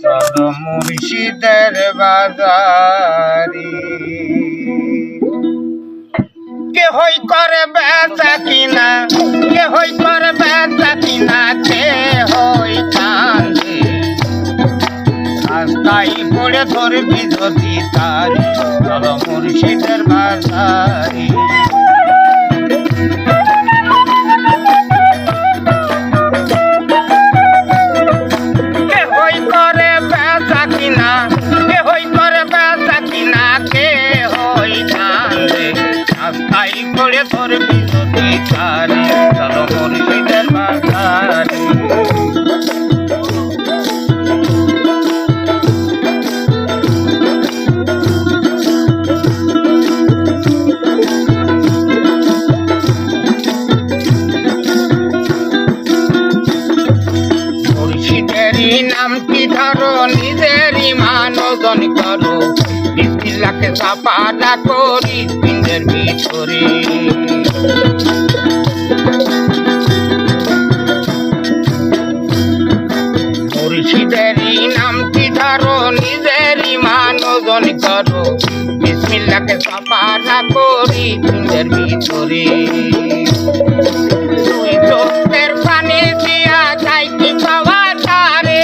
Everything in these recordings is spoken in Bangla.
চলো মুর্শিদের বাজারে। কেহই করে বেচা কিনা, কেহই করে বেচা কিনা, কেহই কান্দে রাস্তায় পড়ে ধরবি যদি তারে। চলো মুর্শিদের বাজারে। কেহই করে বেচা কিনা, কেহই করে বেচা কিনা, কেহই কান্দে রাস্তায় পড়ে ধরবি যদি তারে। চলো মুর্শিদের বাজারে। মুর্শিদেরই নামটি ধরো, নিজেরই মানজন করো, বিসমিল্লাহকে সাফাটা করি পিণ্ডের ভিতরে। মুর্শিদেরই নামটি ধরো, নিজেরই মানজন করো, বিসমিল্লাহকে সাফাটা করি পিণ্ডের ভিতরে। দুই চোখের পানি দিয়া যাইতে পাওয়া তারে,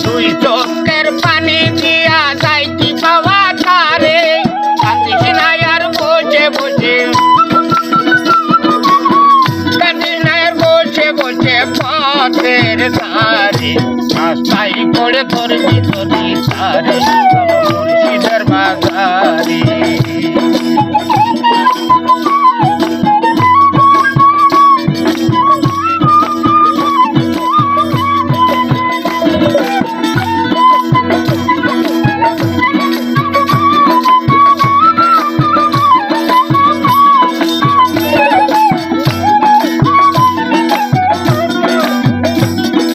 দুই চোখের পানি দিয়া যাইতে পাওয়া তারে। কাঁদিস না আর বসে বসে, কাঁদিস না আর বসে বসে পথের ধারে, রাস্তায় পড়ে ধরবি যদি তারে।